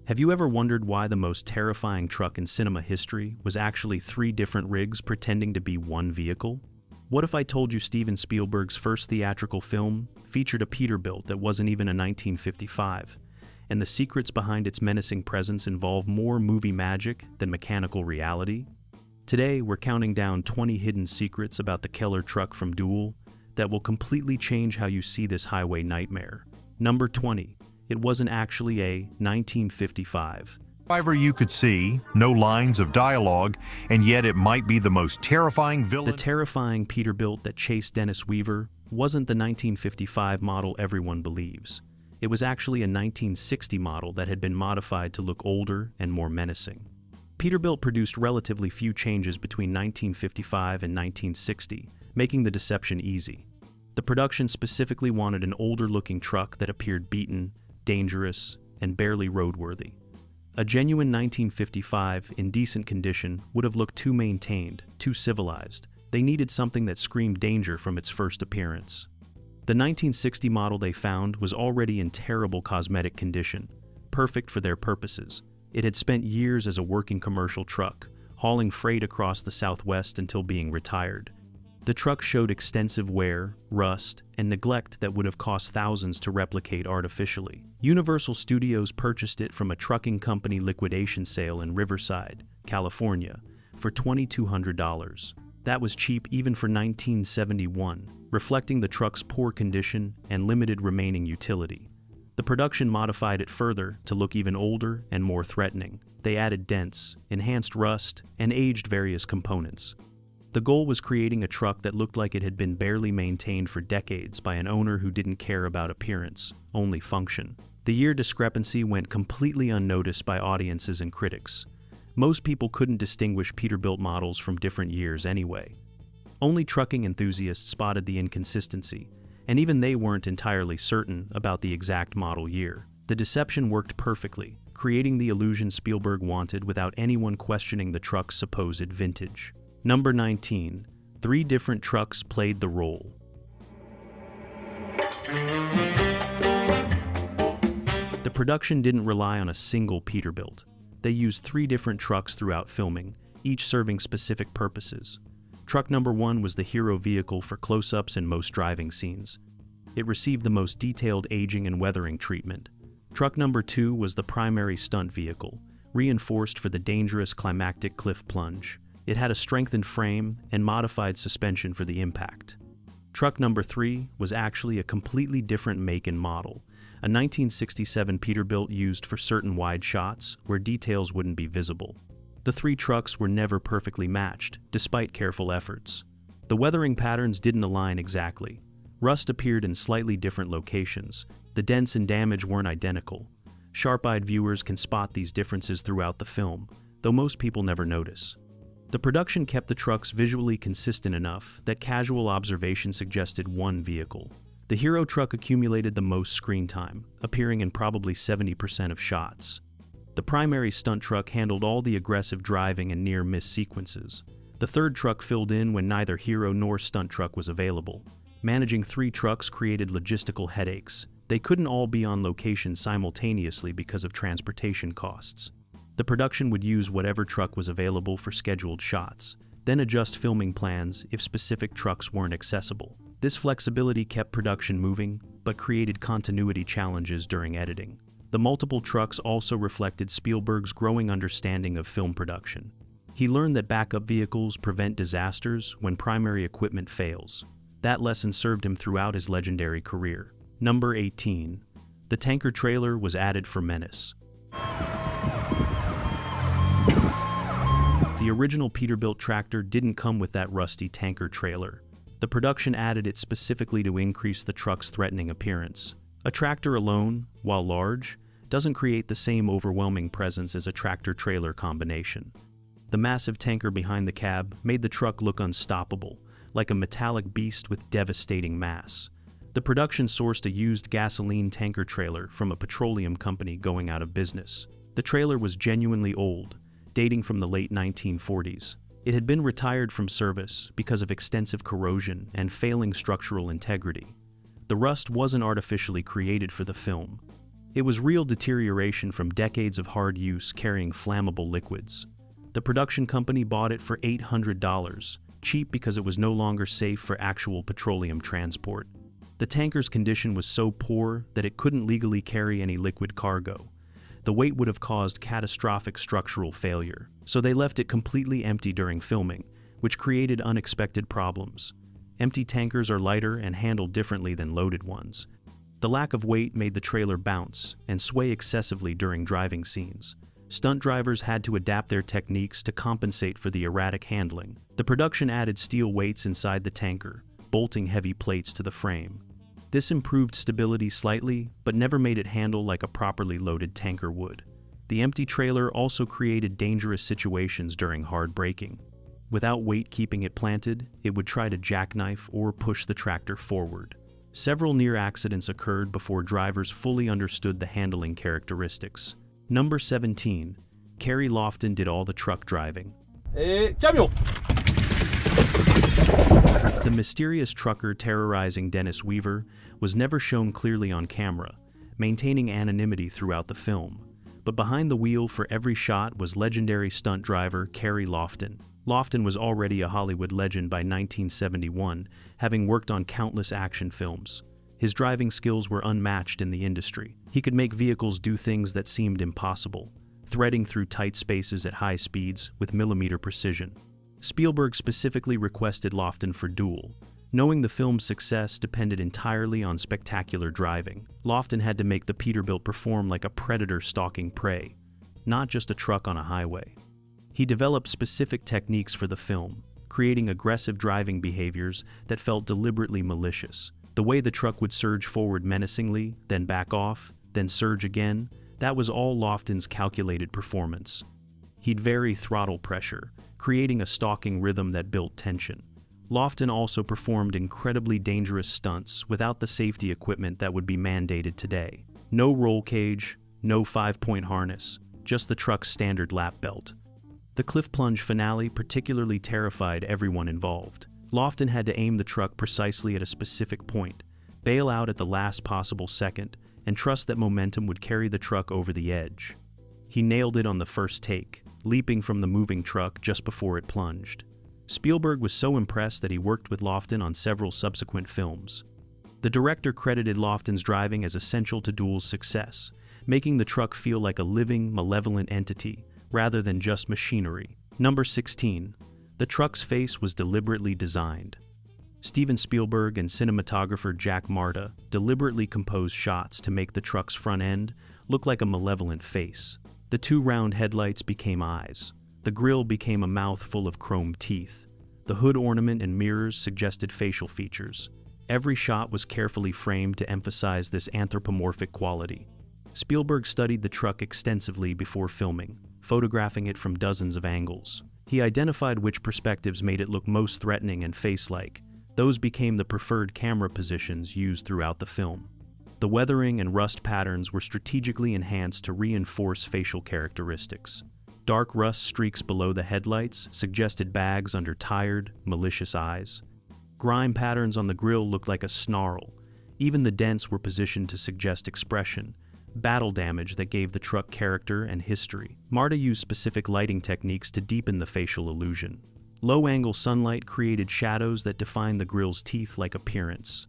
Have you ever wondered why the most terrifying truck in cinema history was actually three different rigs pretending to be one vehicle? What if I told you Steven Spielberg's first theatrical film featured a Peterbilt that wasn't even a 1955, and the secrets behind its menacing presence involve more movie magic than mechanical reality? Today, we're counting down 20 hidden secrets about the killer truck from Duel that will completely change how you see this highway nightmare. Number 20. It wasn't actually a 1955. Driver you could see, no lines of dialogue, and yet it might be the most terrifying villain. The terrifying Peterbilt that chased Dennis Weaver wasn't the 1955 model everyone believes. It was actually a 1960 model that had been modified to look older and more menacing. Peterbilt produced relatively few changes between 1955 and 1960, making the deception easy. The production specifically wanted an older-looking truck that appeared beaten, dangerous, and barely roadworthy. A genuine 1955 in decent condition would have looked too maintained, too civilized. They needed something that screamed danger from its first appearance. The 1960 model they found was already in terrible cosmetic condition, perfect for their purposes. It had spent years as a working commercial truck, hauling freight across the Southwest until being retired. The truck showed extensive wear, rust, and neglect that would have cost thousands to replicate artificially. Universal Studios purchased it from a trucking company liquidation sale in Riverside, California, for $2,200. That was cheap even for 1971, reflecting the truck's poor condition and limited remaining utility. The production modified it further to look even older and more threatening. They added dents, enhanced rust, and aged various components. The goal was creating a truck that looked like it had been barely maintained for decades by an owner who didn't care about appearance, only function. The year discrepancy went completely unnoticed by audiences and critics. Most people couldn't distinguish Peterbilt models from different years anyway. Only trucking enthusiasts spotted the inconsistency, and even they weren't entirely certain about the exact model year. The deception worked perfectly, creating the illusion Spielberg wanted without anyone questioning the truck's supposed vintage. Number 19. Three different trucks played the role. The production didn't rely on a single Peterbilt. They used three different trucks throughout filming, each serving specific purposes. Truck number 1 was the hero vehicle for close-ups in most driving scenes. It received the most detailed aging and weathering treatment. Truck number 2 was the primary stunt vehicle, reinforced for the dangerous climactic cliff plunge. It had a strengthened frame and modified suspension for the impact. Truck number 3 was actually a completely different make and model, a 1967 Peterbilt used for certain wide shots where details wouldn't be visible. The three trucks were never perfectly matched, despite careful efforts. The weathering patterns didn't align exactly. Rust appeared in slightly different locations. The dents and damage weren't identical. Sharp-eyed viewers can spot these differences throughout the film, though most people never notice. The production kept the trucks visually consistent enough that casual observation suggested one vehicle. The hero truck accumulated the most screen time, appearing in probably 70% of shots. The primary stunt truck handled all the aggressive driving and near-miss sequences. The third truck filled in when neither hero nor stunt truck was available. Managing three trucks created logistical headaches. They couldn't all be on location simultaneously because of transportation costs. The production would use whatever truck was available for scheduled shots, then adjust filming plans if specific trucks weren't accessible. This flexibility kept production moving, but created continuity challenges during editing. The multiple trucks also reflected Spielberg's growing understanding of film production. He learned that backup vehicles prevent disasters when primary equipment fails. That lesson served him throughout his legendary career. Number 18. The tanker trailer was added for menace. The original Peterbilt tractor didn't come with that rusty tanker trailer. The production added it specifically to increase the truck's threatening appearance. A tractor alone, while large, doesn't create the same overwhelming presence as a tractor-trailer combination. The massive tanker behind the cab made the truck look unstoppable, like a metallic beast with devastating mass. The production sourced a used gasoline tanker trailer from a petroleum company going out of business. The trailer was genuinely old, dating from the late 1940s. It had been retired from service because of extensive corrosion and failing structural integrity. The rust wasn't artificially created for the film. It was real deterioration from decades of hard use carrying flammable liquids. The production company bought it for $800, cheap because it was no longer safe for actual petroleum transport. The tanker's condition was so poor that it couldn't legally carry any liquid cargo. The weight would have caused catastrophic structural failure, so they left it completely empty during filming, which created unexpected problems. Empty tankers are lighter and handled differently than loaded ones. The lack of weight made the trailer bounce and sway excessively during driving scenes. Stunt drivers had to adapt their techniques to compensate for the erratic handling. The production added steel weights inside the tanker, bolting heavy plates to the frame. This improved stability slightly, but never made it handle like a properly loaded tanker would. The empty trailer also created dangerous situations during hard braking. Without weight keeping it planted, it would try to jackknife or push the tractor forward. Several near accidents occurred before drivers fully understood the handling characteristics. Number 17. Carrie Lofton did all the truck driving. Camion. The mysterious trucker terrorizing Dennis Weaver was never shown clearly on camera, maintaining anonymity throughout the film. But behind the wheel for every shot was legendary stunt driver Carrie Lofton. Lofton was already a Hollywood legend by 1971, having worked on countless action films. His driving skills were unmatched in the industry. He could make vehicles do things that seemed impossible, threading through tight spaces at high speeds with millimeter precision. Spielberg specifically requested Lofton for Duel. Knowing the film's success depended entirely on spectacular driving, Lofton had to make the Peterbilt perform like a predator stalking prey, not just a truck on a highway. He developed specific techniques for the film, creating aggressive driving behaviors that felt deliberately malicious. The way the truck would surge forward menacingly, then back off, then surge again, that was all Lofton's calculated performance. He'd vary throttle pressure, creating a stalking rhythm that built tension. Lofton also performed incredibly dangerous stunts without the safety equipment that would be mandated today. No roll cage, no 5-point harness, just the truck's standard lap belt. The cliff plunge finale particularly terrified everyone involved. Lofton had to aim the truck precisely at a specific point, bail out at the last possible second, and trust that momentum would carry the truck over the edge. He nailed it on the first take, leaping from the moving truck just before it plunged. Spielberg was so impressed that he worked with Lofton on several subsequent films. The director credited Lofton's driving as essential to Duel's success, making the truck feel like a living, malevolent entity, rather than just machinery. Number 16. The truck's face was deliberately designed. Steven Spielberg and cinematographer Jack Marta deliberately composed shots to make the truck's front end look like a malevolent face. The two round headlights became eyes. The grille became a mouth full of chrome teeth. The hood ornament and mirrors suggested facial features. Every shot was carefully framed to emphasize this anthropomorphic quality. Spielberg studied the truck extensively before filming, photographing it from dozens of angles. He identified which perspectives made it look most threatening and face-like. Those became the preferred camera positions used throughout the film. The weathering and rust patterns were strategically enhanced to reinforce facial characteristics. Dark rust streaks below the headlights suggested bags under tired, malicious eyes. Grime patterns on the grille looked like a snarl. Even the dents were positioned to suggest expression, battle damage that gave the truck character and history. Marta used specific lighting techniques to deepen the facial illusion. Low-angle sunlight created shadows that defined the grille's teeth-like appearance.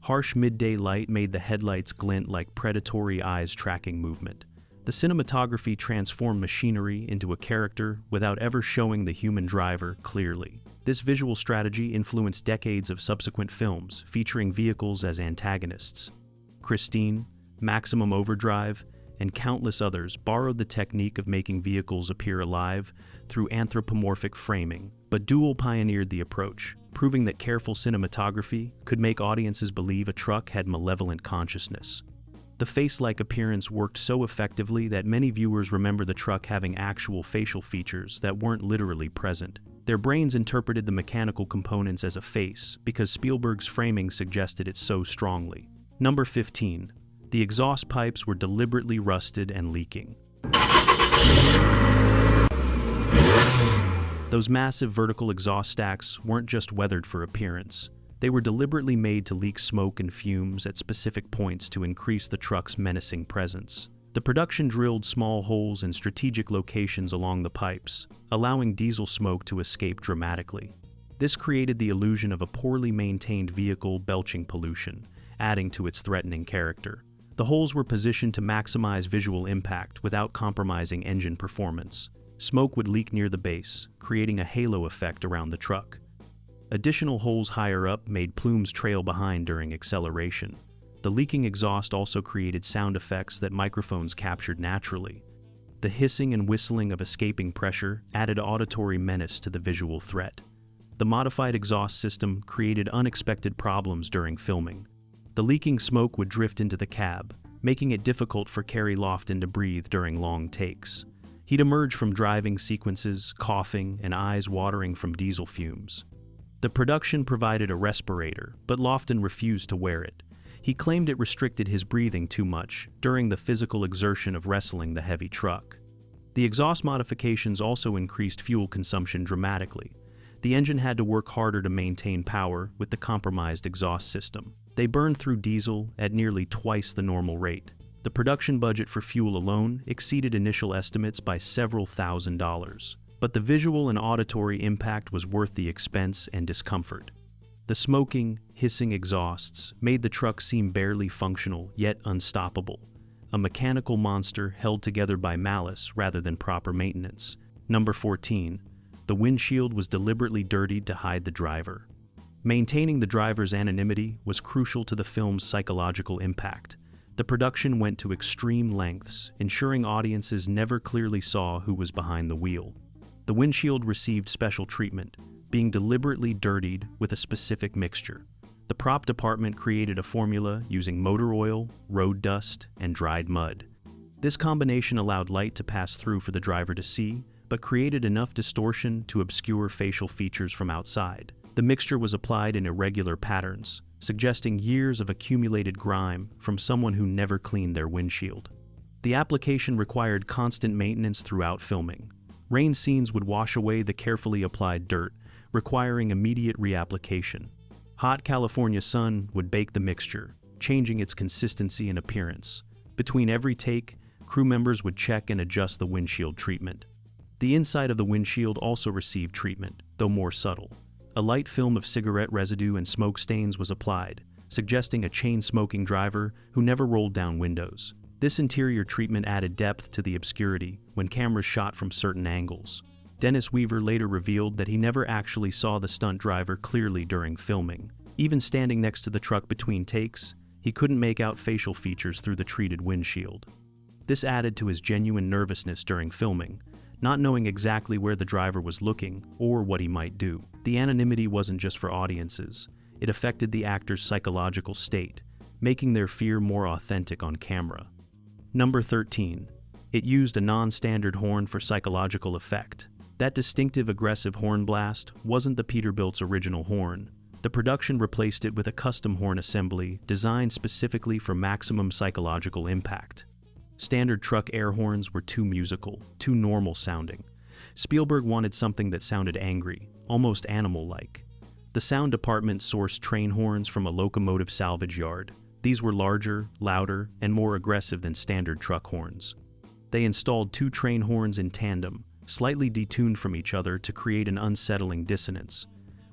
Harsh midday light made the headlights glint like predatory eyes tracking movement. The cinematography transformed machinery into a character without ever showing the human driver clearly. This visual strategy influenced decades of subsequent films featuring vehicles as antagonists. Christine, Maximum Overdrive, and countless others borrowed the technique of making vehicles appear alive through anthropomorphic framing. But Duel pioneered the approach, proving that careful cinematography could make audiences believe a truck had malevolent consciousness. The face-like appearance worked so effectively that many viewers remember the truck having actual facial features that weren't literally present. Their brains interpreted the mechanical components as a face because Spielberg's framing suggested it so strongly. Number 15. The exhaust pipes were deliberately rusted and leaking. Those massive vertical exhaust stacks weren't just weathered for appearance. They were deliberately made to leak smoke and fumes at specific points to increase the truck's menacing presence. The production drilled small holes in strategic locations along the pipes, allowing diesel smoke to escape dramatically. This created the illusion of a poorly maintained vehicle belching pollution, adding to its threatening character. The holes were positioned to maximize visual impact without compromising engine performance. Smoke would leak near the base, creating a halo effect around the truck. Additional holes higher up made plumes trail behind during acceleration. The leaking exhaust also created sound effects that microphones captured naturally. The hissing and whistling of escaping pressure added auditory menace to the visual threat. The modified exhaust system created unexpected problems during filming. The leaking smoke would drift into the cab, making it difficult for Kerry Lofton to breathe during long takes. He'd emerge from driving sequences, coughing, and eyes watering from diesel fumes. The production provided a respirator, but Lofton refused to wear it. He claimed it restricted his breathing too much during the physical exertion of wrestling the heavy truck. The exhaust modifications also increased fuel consumption dramatically. The engine had to work harder to maintain power with the compromised exhaust system. They burned through diesel at nearly twice the normal rate. The production budget for fuel alone exceeded initial estimates by several $1,000s. But the visual and auditory impact was worth the expense and discomfort. The smoking, hissing exhausts made the truck seem barely functional, yet unstoppable. A mechanical monster held together by malice rather than proper maintenance. Number 14. The windshield was deliberately dirtied to hide the driver. Maintaining the driver's anonymity was crucial to the film's psychological impact. The production went to extreme lengths, ensuring audiences never clearly saw who was behind the wheel. The windshield received special treatment, being deliberately dirtied with a specific mixture. The prop department created a formula using motor oil, road dust, and dried mud. This combination allowed light to pass through for the driver to see, but created enough distortion to obscure facial features from outside. The mixture was applied in irregular patterns, suggesting years of accumulated grime from someone who never cleaned their windshield. The application required constant maintenance throughout filming. Rain scenes would wash away the carefully applied dirt, requiring immediate reapplication. Hot California sun would bake the mixture, changing its consistency and appearance. Between every take, crew members would check and adjust the windshield treatment. The inside of the windshield also received treatment, though more subtle. A light film of cigarette residue and smoke stains was applied, suggesting a chain-smoking driver who never rolled down windows. This interior treatment added depth to the obscurity when cameras shot from certain angles. Dennis Weaver later revealed that he never actually saw the stunt driver clearly during filming. Even standing next to the truck between takes, he couldn't make out facial features through the treated windshield. This added to his genuine nervousness during filming, not knowing exactly where the driver was looking or what he might do. The anonymity wasn't just for audiences, it affected the actor's psychological state, making their fear more authentic on camera. Number 13. It used a non-standard horn for psychological effect. That distinctive aggressive horn blast wasn't the Peterbilt's original horn. The production replaced it with a custom horn assembly designed specifically for maximum psychological impact. Standard truck air horns were too musical, too normal sounding. Spielberg wanted something that sounded angry, almost animal-like. The sound department sourced train horns from a locomotive salvage yard. These were larger, louder, and more aggressive than standard truck horns. They installed two train horns in tandem, slightly detuned from each other to create an unsettling dissonance.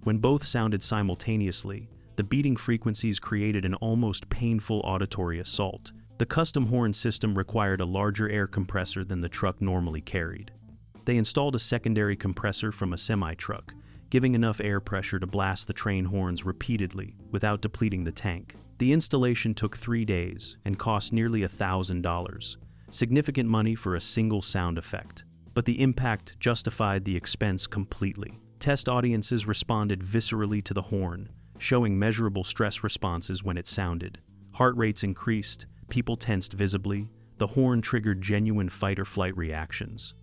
When both sounded simultaneously, the beating frequencies created an almost painful auditory assault. The custom horn system required a larger air compressor than the truck normally carried. They installed a secondary compressor from a semi-truck, giving enough air pressure to blast the train horns repeatedly without depleting the tank. The installation took 3 days and cost nearly $1,000, significant money for a single sound effect. But the impact justified the expense completely. Test audiences responded viscerally to the horn, showing measurable stress responses when it sounded. Heart rates increased, people tensed visibly, the horn triggered genuine fight-or-flight reactions.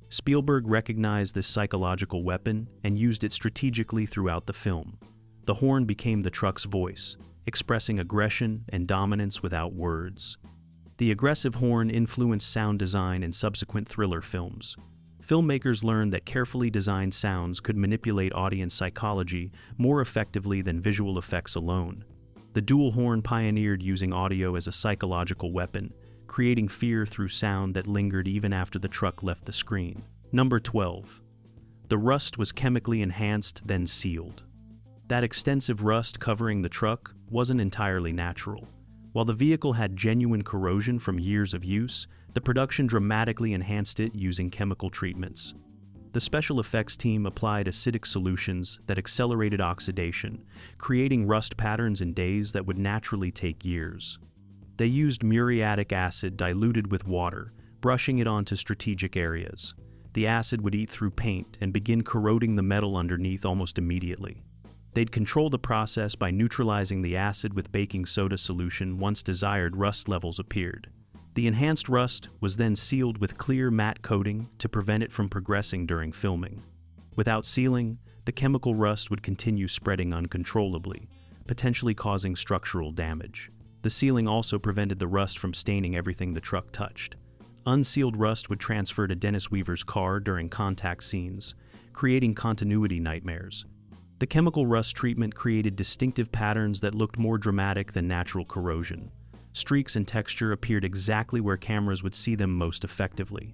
Spielberg recognized this psychological weapon and used it strategically throughout the film. The horn became the truck's voice, expressing aggression and dominance without words. The aggressive horn influenced sound design in subsequent thriller films. Filmmakers learned that carefully designed sounds could manipulate audience psychology more effectively than visual effects alone. The Duel horn pioneered using audio as a psychological weapon, creating fear through sound that lingered even after the truck left the screen. Number 12. The rust was chemically enhanced, then sealed. That extensive rust covering the truck wasn't entirely natural. While the vehicle had genuine corrosion from years of use, the production dramatically enhanced it using chemical treatments. The special effects team applied acidic solutions that accelerated oxidation, creating rust patterns in days that would naturally take years. They used muriatic acid diluted with water, brushing it onto strategic areas. The acid would eat through paint and begin corroding the metal underneath almost immediately. They'd control the process by neutralizing the acid with baking soda solution once desired rust levels appeared. The enhanced rust was then sealed with clear matte coating to prevent it from progressing during filming. Without sealing, the chemical rust would continue spreading uncontrollably, potentially causing structural damage. The sealing also prevented the rust from staining everything the truck touched. Unsealed rust would transfer to Dennis Weaver's car during contact scenes, creating continuity nightmares. The chemical rust treatment created distinctive patterns that looked more dramatic than natural corrosion. Streaks and texture appeared exactly where cameras would see them most effectively.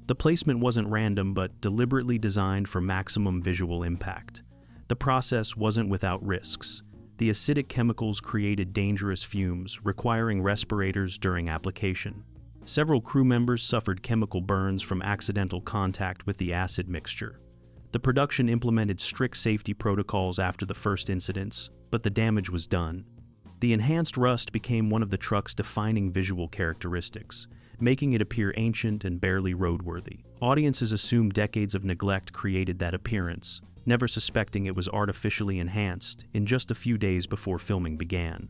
The placement wasn't random but deliberately designed for maximum visual impact. The process wasn't without risks. The acidic chemicals created dangerous fumes, requiring respirators during application. Several crew members suffered chemical burns from accidental contact with the acid mixture. The production implemented strict safety protocols after the first incidents, but the damage was done. The enhanced rust became one of the truck's defining visual characteristics, making it appear ancient and barely roadworthy. Audiences assumed decades of neglect created that appearance, never suspecting it was artificially enhanced in just a few days before filming began.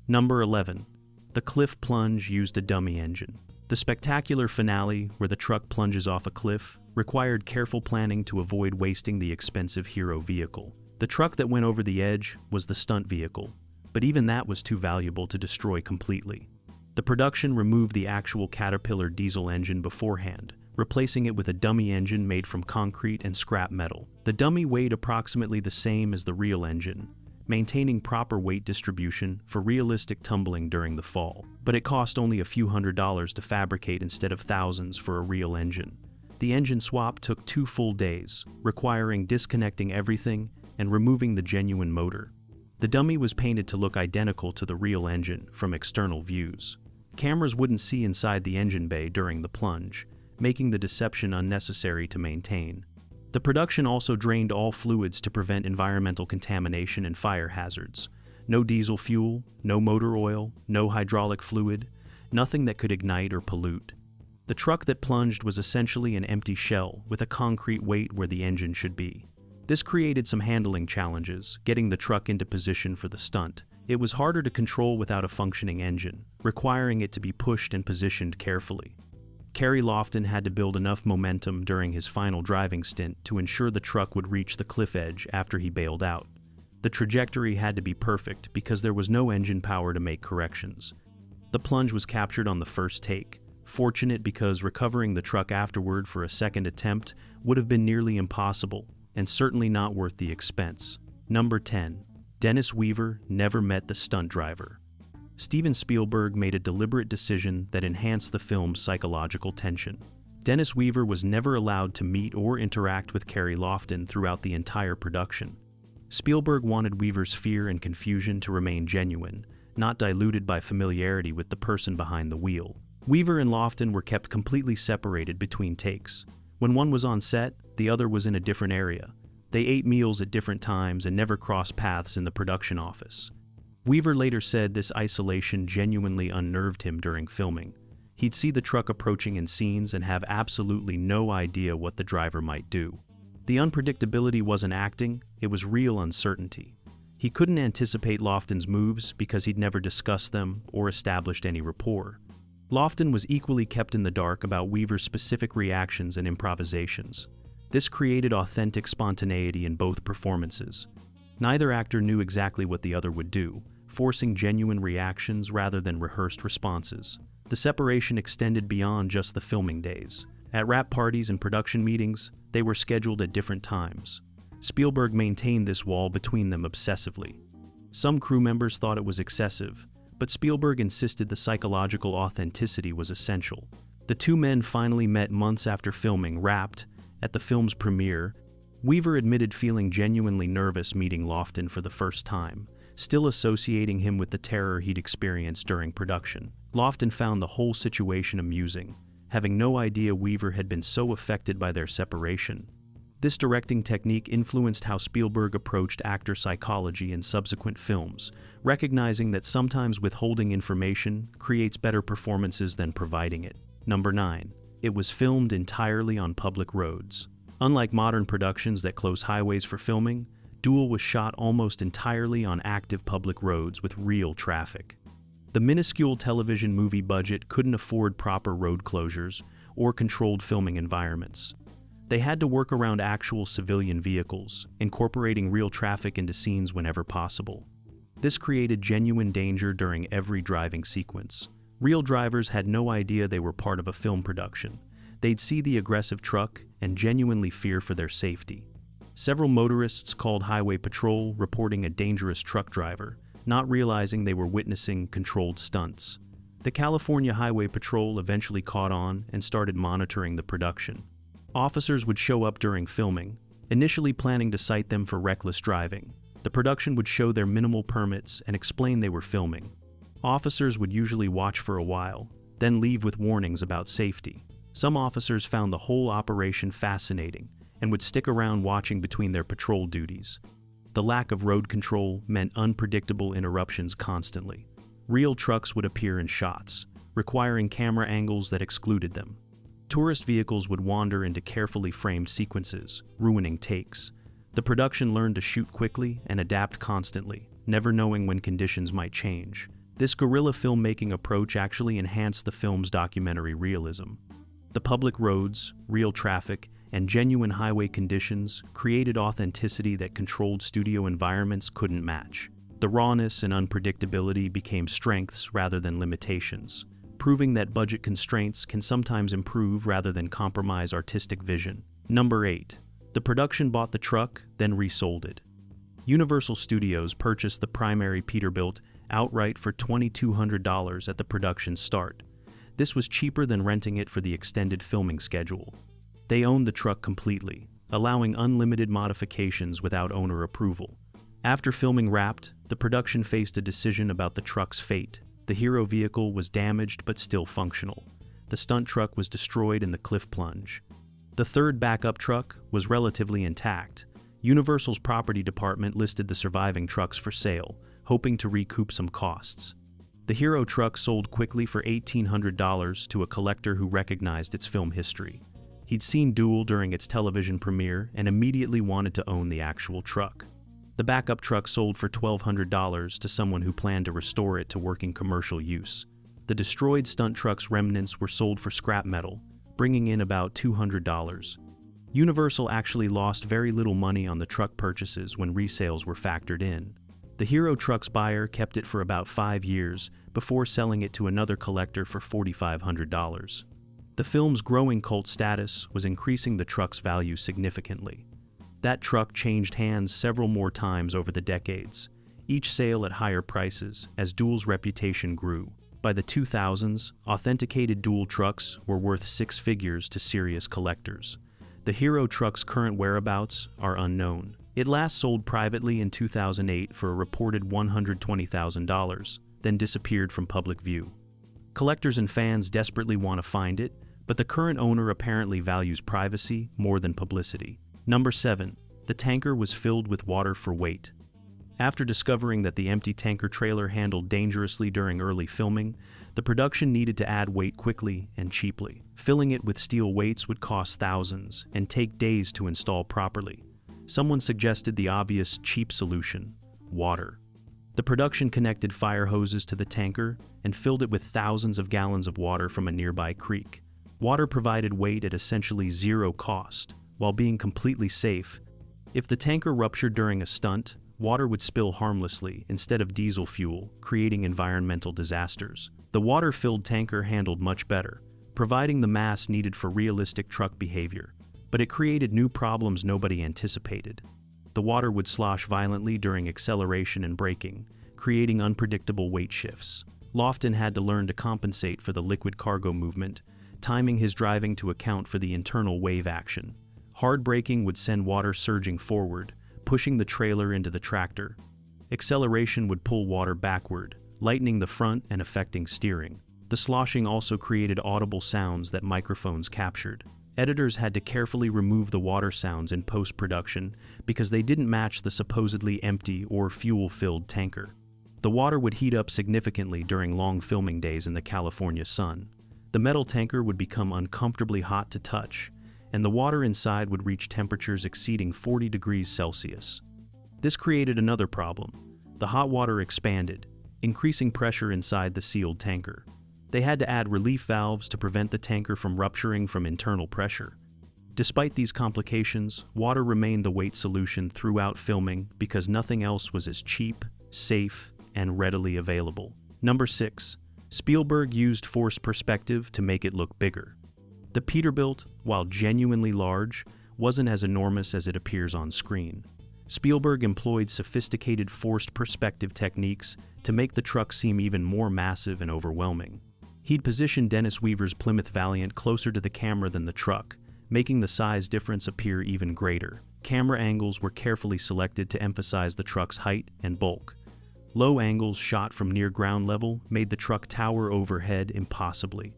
Number 11. The cliff plunge used a dummy engine. The spectacular finale, where the truck plunges off a cliff, required careful planning to avoid wasting the expensive hero vehicle. The truck that went over the edge was the stunt vehicle, but even that was too valuable to destroy completely. The production removed the actual Caterpillar diesel engine beforehand, replacing it with a dummy engine made from concrete and scrap metal. The dummy weighed approximately the same as the real engine, maintaining proper weight distribution for realistic tumbling during the fall. But it cost only a few $100s to fabricate instead of thousands for a real engine. The engine swap took 2 full days, requiring disconnecting everything and removing the genuine motor. The dummy was painted to look identical to the real engine from external views. Cameras wouldn't see inside the engine bay during the plunge, making the deception unnecessary to maintain. The production also drained all fluids to prevent environmental contamination and fire hazards. No diesel fuel, no motor oil, no hydraulic fluid, nothing that could ignite or pollute. The truck that plunged was essentially an empty shell with a concrete weight where the engine should be. This created some handling challenges, getting the truck into position for the stunt. It was harder to control without a functioning engine, requiring it to be pushed and positioned carefully. Kerry Lofton had to build enough momentum during his final driving stint to ensure the truck would reach the cliff edge after he bailed out. The trajectory had to be perfect because there was no engine power to make corrections. The plunge was captured on the first take, fortunate because recovering the truck afterward for a second attempt would have been nearly impossible and certainly not worth the expense. Number 10. Dennis Weaver never met the stunt driver. Steven Spielberg made a deliberate decision that enhanced the film's psychological tension. Dennis Weaver was never allowed to meet or interact with Kerry Lofton throughout the entire production. Spielberg wanted Weaver's fear and confusion to remain genuine, not diluted by familiarity with the person behind the wheel. Weaver and Lofton were kept completely separated between takes. When one was on set, the other was in a different area. They ate meals at different times and never crossed paths in the production office. Weaver later said this isolation genuinely unnerved him during filming. He'd see the truck approaching in scenes and have absolutely no idea what the driver might do. The unpredictability wasn't acting, it was real uncertainty. He couldn't anticipate Lofton's moves because he'd never discussed them or established any rapport. Lofton was equally kept in the dark about Weaver's specific reactions and improvisations. This created authentic spontaneity in both performances. Neither actor knew exactly what the other would do, forcing genuine reactions rather than rehearsed responses. The separation extended beyond just the filming days. At wrap parties and production meetings, they were scheduled at different times. Spielberg maintained this wall between them obsessively. Some crew members thought it was excessive, but Spielberg insisted the psychological authenticity was essential. The two men finally met months after filming Wrapped. At the film's premiere, Weaver admitted feeling genuinely nervous meeting Lofton for the first time, still associating him with the terror he'd experienced during production. Lofton found the whole situation amusing, having no idea Weaver had been so affected by their separation. This directing technique influenced how Spielberg approached actor psychology in subsequent films, recognizing that sometimes withholding information creates better performances than providing it. Number 9. It was filmed entirely on public roads. Unlike modern productions that close highways for filming, Duel was shot almost entirely on active public roads with real traffic. The minuscule television movie budget couldn't afford proper road closures or controlled filming environments. They had to work around actual civilian vehicles, incorporating real traffic into scenes whenever possible. This created genuine danger during every driving sequence. Real drivers had no idea they were part of a film production. They'd see the aggressive truck and genuinely fear for their safety. Several motorists called highway patrol, reporting a dangerous truck driver, not realizing they were witnessing controlled stunts. The California Highway Patrol eventually caught on and started monitoring the production. Officers would show up during filming, initially planning to cite them for reckless driving. The production would show their minimal permits and explain they were filming. Officers would usually watch for a while, then leave with warnings about safety. Some officers found the whole operation fascinating and would stick around watching between their patrol duties. The lack of road control meant unpredictable interruptions constantly. Real trucks would appear in shots, requiring camera angles that excluded them. Tourist vehicles would wander into carefully framed sequences, ruining takes. The production learned to shoot quickly and adapt constantly, never knowing when conditions might change. This guerrilla filmmaking approach actually enhanced the film's documentary realism. The public roads, real traffic, and genuine highway conditions created authenticity that controlled studio environments couldn't match. The rawness and unpredictability became strengths rather than limitations, proving that budget constraints can sometimes improve rather than compromise artistic vision. Number 8. The production bought the truck, then resold it. Universal Studios purchased the primary Peterbilt outright for $2,200 at the production start. This was cheaper than renting it for the extended filming schedule. They owned the truck completely, allowing unlimited modifications without owner approval. After filming Wrapped, the production faced a decision about the truck's fate. The hero vehicle was damaged but still functional. The stunt truck was destroyed in the cliff plunge. The third backup truck was relatively intact. Universal's property department listed the surviving trucks for sale, hoping to recoup some costs. The hero truck sold quickly for $1,800 to a collector who recognized its film history. He'd seen Duel during its television premiere and immediately wanted to own the actual truck. The backup truck sold for $1,200 to someone who planned to restore it to working commercial use. The destroyed stunt truck's remnants were sold for scrap metal, bringing in about $200. Universal actually lost very little money on the truck purchases when resales were factored in. The hero truck's buyer kept it for about 5 years before selling it to another collector for $4,500. The film's growing cult status was increasing the truck's value significantly. That truck changed hands several more times over the decades, each sale at higher prices as Duel's reputation grew. By the 2000s, authenticated Duel trucks were worth 6 figures to serious collectors. The hero truck's current whereabouts are unknown. It last sold privately in 2008 for a reported $120,000, then disappeared from public view. Collectors and fans desperately want to find it, but the current owner apparently values privacy more than publicity. Number 7. The tanker was filled with water for weight. After discovering that the empty tanker trailer handled dangerously during early filming, the production needed to add weight quickly and cheaply. Filling it with steel weights would cost thousands and take days to install properly. Someone suggested the obvious cheap solution: water. The production connected fire hoses to the tanker and filled it with thousands of gallons of water from a nearby creek. Water provided weight at essentially zero cost, while being completely safe. If the tanker ruptured during a stunt, water would spill harmlessly instead of diesel fuel, creating environmental disasters. The water-filled tanker handled much better, providing the mass needed for realistic truck behavior, but it created new problems nobody anticipated. The water would slosh violently during acceleration and braking, creating unpredictable weight shifts. Lofton had to learn to compensate for the liquid cargo movement, timing his driving to account for the internal wave action. Hard braking would send water surging forward, pushing the trailer into the tractor. Acceleration would pull water backward, lightening the front and affecting steering. The sloshing also created audible sounds that microphones captured. Editors had to carefully remove the water sounds in post-production because they didn't match the supposedly empty or fuel-filled tanker. The water would heat up significantly during long filming days in the California sun. The metal tanker would become uncomfortably hot to touch, and the water inside would reach temperatures exceeding 40 degrees Celsius. This created another problem. The hot water expanded, increasing pressure inside the sealed tanker. They had to add relief valves to prevent the tanker from rupturing from internal pressure. Despite these complications, water remained the weight solution throughout filming because nothing else was as cheap, safe, and readily available. Number 6. Spielberg used forced perspective to make it look bigger. The Peterbilt, while genuinely large, wasn't as enormous as it appears on screen. Spielberg employed sophisticated forced perspective techniques to make the truck seem even more massive and overwhelming. He'd positioned Dennis Weaver's Plymouth Valiant closer to the camera than the truck, making the size difference appear even greater. Camera angles were carefully selected to emphasize the truck's height and bulk. Low angles shot from near ground level made the truck tower overhead impossibly.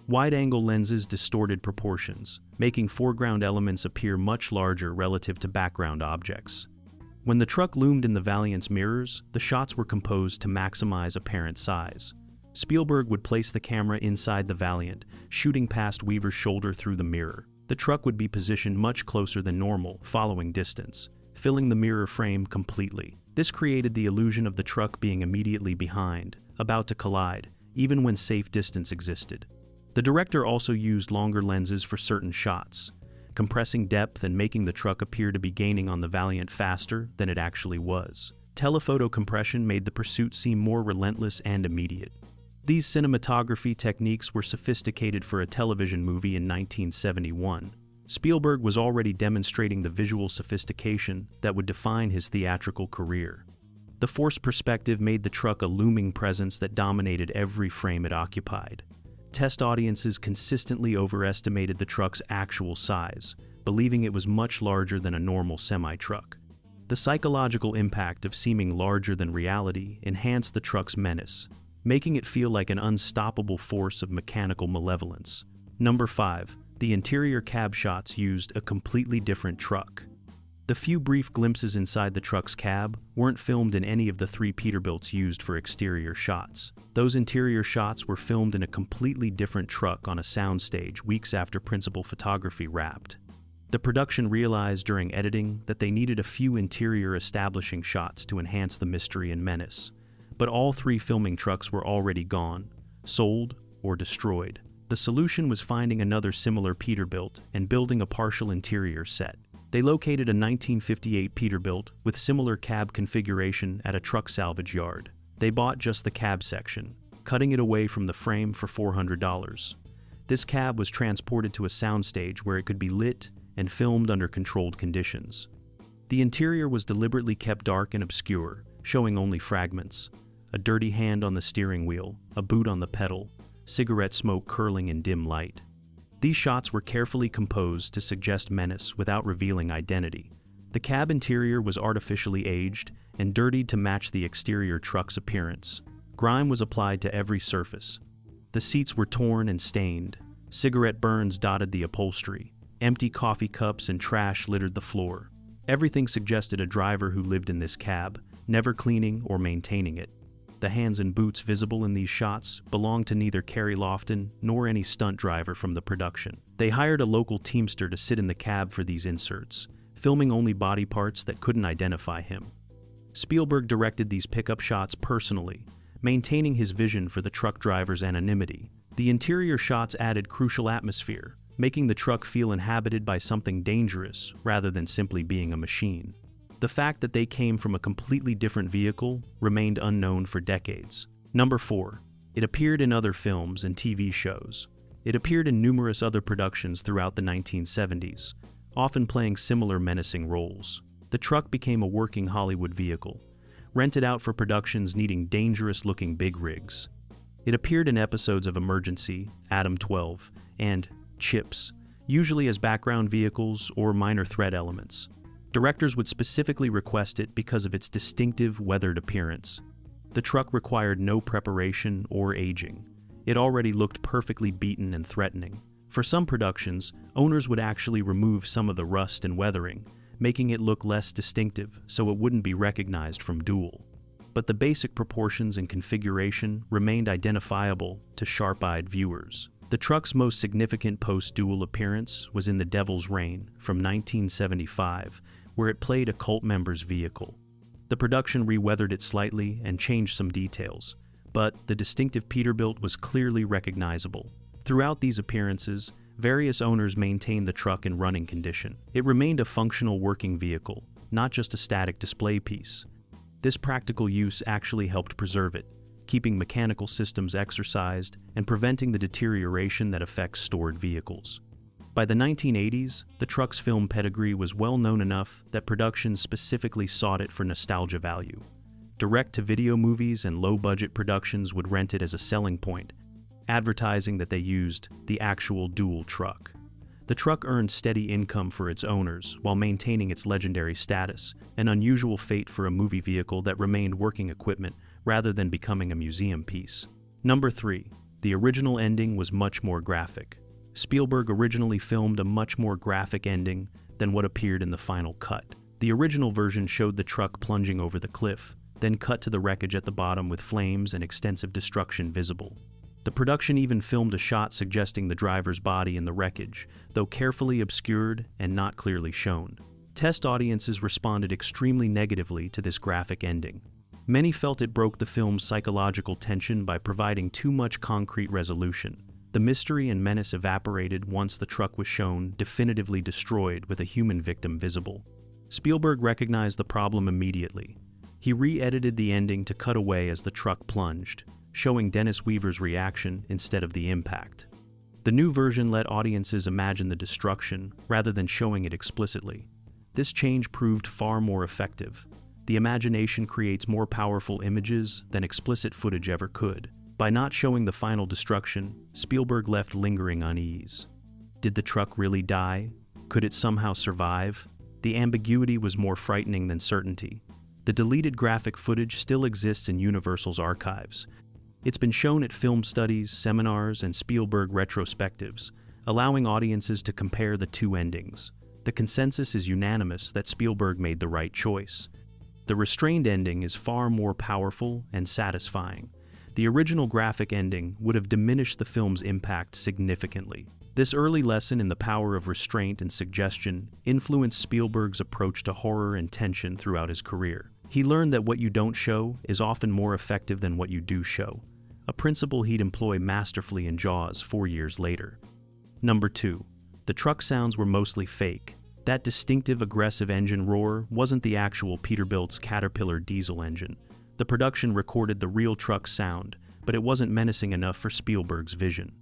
Wide-angle lenses distorted proportions, making foreground elements appear much larger relative to background objects. When the truck loomed in the Valiant's mirrors, the shots were composed to maximize apparent size. Spielberg would place the camera inside the Valiant, shooting past Weaver's shoulder through the mirror. The truck would be positioned much closer than normal, following distance, filling the mirror frame completely. This created the illusion of the truck being immediately behind, about to collide, even when safe distance existed. The director also used longer lenses for certain shots, compressing depth and making the truck appear to be gaining on the Valiant faster than it actually was. Telephoto compression made the pursuit seem more relentless and immediate. These cinematography techniques were sophisticated for a television movie in 1971. Spielberg was already demonstrating the visual sophistication that would define his theatrical career. The forced perspective made the truck a looming presence that dominated every frame it occupied. Test audiences consistently overestimated the truck's actual size, believing it was much larger than a normal semi-truck. The psychological impact of seeming larger than reality enhanced the truck's menace, making it feel like an unstoppable force of mechanical malevolence. Number 5. The interior cab shots used a completely different truck. The few brief glimpses inside the truck's cab weren't filmed in any of the 3 Peterbilts used for exterior shots. Those interior shots were filmed in a completely different truck on a soundstage weeks after principal photography wrapped. The production realized during editing that they needed a few interior establishing shots to enhance the mystery and menace. But all 3 filming trucks were already gone, sold, or destroyed. The solution was finding another similar Peterbilt and building a partial interior set. They located a 1958 Peterbilt with similar cab configuration at a truck salvage yard. They bought just the cab section, cutting it away from the frame for $400. This cab was transported to a soundstage where it could be lit and filmed under controlled conditions. The interior was deliberately kept dark and obscure, showing only fragments. A dirty hand on the steering wheel, a boot on the pedal, cigarette smoke curling in dim light. These shots were carefully composed to suggest menace without revealing identity. The cab interior was artificially aged and dirtied to match the exterior truck's appearance. Grime was applied to every surface. The seats were torn and stained. Cigarette burns dotted the upholstery. Empty coffee cups and trash littered the floor. Everything suggested a driver who lived in this cab, never cleaning or maintaining it. The hands and boots visible in these shots belonged to neither Kerry Lofton nor any stunt driver from the production. They hired a local teamster to sit in the cab for these inserts, filming only body parts that couldn't identify him. Spielberg directed these pickup shots personally, maintaining his vision for the truck driver's anonymity. The interior shots added crucial atmosphere, making the truck feel inhabited by something dangerous rather than simply being a machine. The fact that they came from a completely different vehicle remained unknown for decades. Number 4. It appeared in other films and TV shows. It appeared in numerous other productions throughout the 1970s, often playing similar menacing roles. The truck became a working Hollywood vehicle, rented out for productions needing dangerous-looking big rigs. It appeared in episodes of Emergency, Adam 12, and Chips, usually as background vehicles or minor threat elements. Directors would specifically request it because of its distinctive, weathered appearance. The truck required no preparation or aging. It already looked perfectly beaten and threatening. For some productions, owners would actually remove some of the rust and weathering, making it look less distinctive so it wouldn't be recognized from Duel. But the basic proportions and configuration remained identifiable to sharp-eyed viewers. The truck's most significant post-Duel appearance was in The Devil's Reign from 1975, where it played a cult member's vehicle. The production re-weathered it slightly and changed some details, but the distinctive Peterbilt was clearly recognizable. Throughout these appearances, various owners maintained the truck in running condition. It remained a functional working vehicle, not just a static display piece. This practical use actually helped preserve it, keeping mechanical systems exercised and preventing the deterioration that affects stored vehicles. By the 1980s, the truck's film pedigree was well known enough that productions specifically sought it for nostalgia value. Direct-to-video movies and low-budget productions would rent it as a selling point, advertising that they used the actual Duel truck. The truck earned steady income for its owners while maintaining its legendary status, an unusual fate for a movie vehicle that remained working equipment rather than becoming a museum piece. Number 3. The original ending was much more graphic. Spielberg originally filmed a much more graphic ending than what appeared in the final cut. The original version showed the truck plunging over the cliff, then cut to the wreckage at the bottom with flames and extensive destruction visible. The production even filmed a shot suggesting the driver's body in the wreckage, though carefully obscured and not clearly shown. Test audiences responded extremely negatively to this graphic ending. Many felt it broke the film's psychological tension by providing too much concrete resolution. The mystery and menace evaporated once the truck was shown definitively destroyed with a human victim visible. Spielberg recognized the problem immediately. He re-edited the ending to cut away as the truck plunged, showing Dennis Weaver's reaction instead of the impact. The new version let audiences imagine the destruction rather than showing it explicitly. This change proved far more effective. The imagination creates more powerful images than explicit footage ever could. By not showing the final destruction, Spielberg left lingering unease. Did the truck really die? Could it somehow survive? The ambiguity was more frightening than certainty. The deleted graphic footage still exists in Universal's archives. It's been shown at film studies, seminars, and Spielberg retrospectives, allowing audiences to compare the two endings. The consensus is unanimous that Spielberg made the right choice. The Restrained ending is far more powerful and satisfying. The original graphic ending would have diminished the film's impact significantly. This early lesson in the power of restraint and suggestion influenced Spielberg's approach to horror and tension throughout his career. He learned that what you don't show is often more effective than what you do show, a principle he'd employ masterfully in Jaws 4 years later. Number 2. The truck sounds were mostly fake. That distinctive aggressive engine roar wasn't the actual Peterbilt's Caterpillar diesel engine. The production recorded the real truck's sound, but it wasn't menacing enough for Spielberg's vision.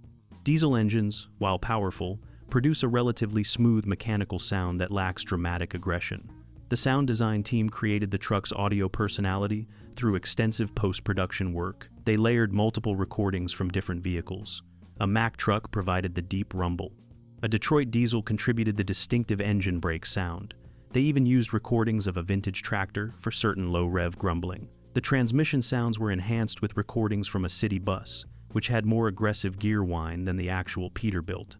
Diesel engines, while powerful, produce a relatively smooth mechanical sound that lacks dramatic aggression. The sound design team created the truck's audio personality through extensive post-production work. They layered multiple recordings from different vehicles. A Mack truck provided the deep rumble. A Detroit diesel contributed the distinctive engine brake sound. They even used recordings of a vintage tractor for certain low-rev grumbling. The transmission sounds were enhanced with recordings from a city bus, which had more aggressive gear whine than the actual Peterbilt.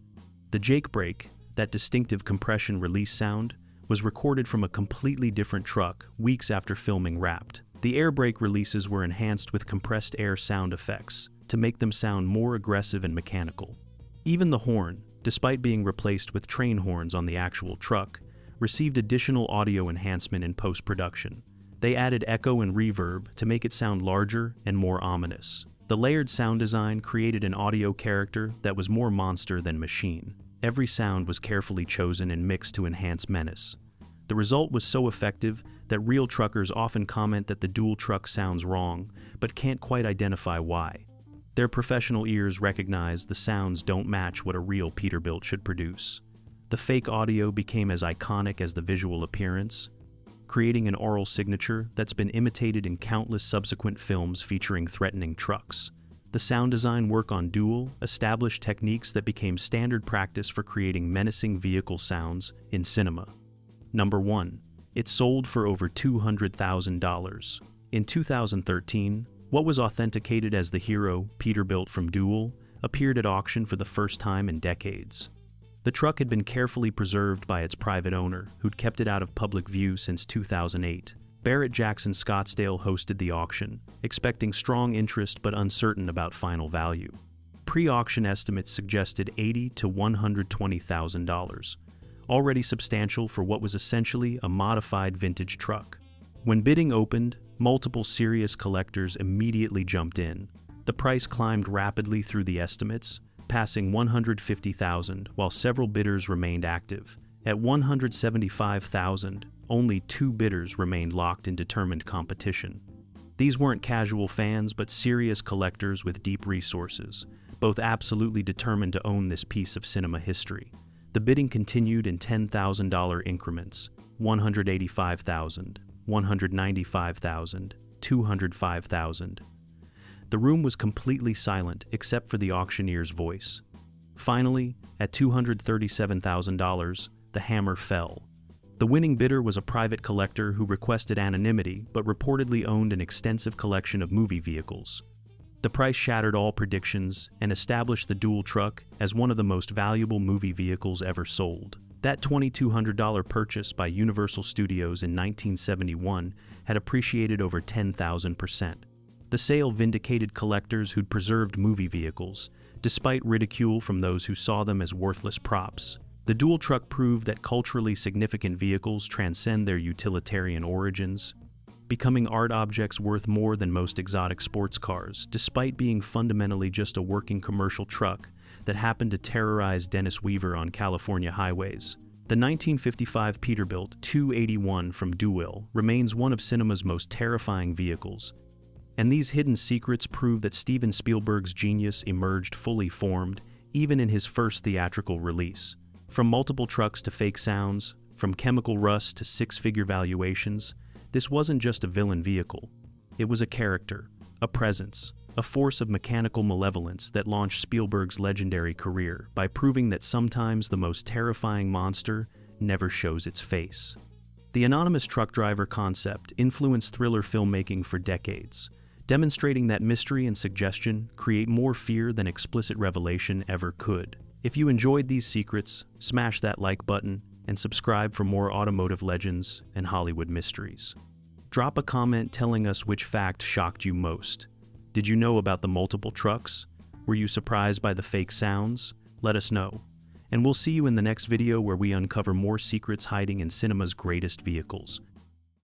The Jake brake, that distinctive compression release sound, was recorded from a completely different truck weeks after filming wrapped. The air brake releases were enhanced with compressed air sound effects to make them sound more aggressive and mechanical. Even the horn, despite being replaced with train horns on the actual truck, received additional audio enhancement in post-production. They added echo and reverb to make it sound larger and more ominous. The layered sound design created an audio character that was more monster than machine. Every sound was carefully chosen and mixed to enhance menace. The result was so effective that real truckers often comment that the Duel truck sounds wrong, but can't quite identify why. Their professional ears recognize the sounds don't match what a real Peterbilt should produce. The fake audio became as iconic as the visual appearance, creating an oral signature that's been imitated in countless subsequent films featuring threatening trucks. The sound design work on Duel established techniques that became standard practice for creating menacing vehicle sounds in cinema. Number 1. It sold for over $200,000. In 2013, what was authenticated as the hero Peterbilt from Duel appeared at auction for the first time in decades. The truck had been carefully preserved by its private owner, who'd kept it out of public view since 2008. Barrett Jackson Scottsdale hosted the auction, expecting strong interest but uncertain about final value. Pre-auction estimates suggested $80,000 to $120,000, already substantial for what was essentially a modified vintage truck. When bidding opened, multiple serious collectors immediately jumped in. The price climbed rapidly through the estimates, passing $150,000, while several bidders remained active. At $175,000, only 2 bidders remained locked in determined competition. These weren't casual fans, but serious collectors with deep resources, both absolutely determined to own this piece of cinema history. The bidding continued in $10,000 increments: $185,000, $195,000, $205,000. The room was completely silent except for the auctioneer's voice. Finally, at $237,000, the hammer fell. The winning bidder was a private collector who requested anonymity but reportedly owned an extensive collection of movie vehicles. The price shattered all predictions and established the Duel truck as one of the most valuable movie vehicles ever sold. That $2,200 purchase by Universal Studios in 1971 had appreciated over 10,000%. The sale vindicated collectors who'd preserved movie vehicles, despite ridicule from those who saw them as worthless props. The Duel truck proved that culturally significant vehicles transcend their utilitarian origins, becoming art objects worth more than most exotic sports cars, despite being fundamentally just a working commercial truck that happened to terrorize Dennis Weaver on California highways. The 1955 Peterbilt 281 from Duel remains one of cinema's most terrifying vehicles, and these hidden secrets prove that Steven Spielberg's genius emerged fully formed, even in his first theatrical release. From multiple trucks to fake sounds, from chemical rust to six-figure valuations, this wasn't just a villain vehicle. It was a character, a presence, a force of mechanical malevolence that launched Spielberg's legendary career by proving that sometimes the most terrifying monster never shows its face. The anonymous truck driver concept influenced thriller filmmaking for decades, demonstrating that mystery and suggestion create more fear than explicit revelation ever could. If you enjoyed these secrets, smash that like button and subscribe for more automotive legends and Hollywood mysteries. Drop a comment telling us which fact shocked you most. Did you know about the multiple trucks? Were you surprised by the fake sounds? Let us know. And we'll see you in the next video where we uncover more secrets hiding in cinema's greatest vehicles.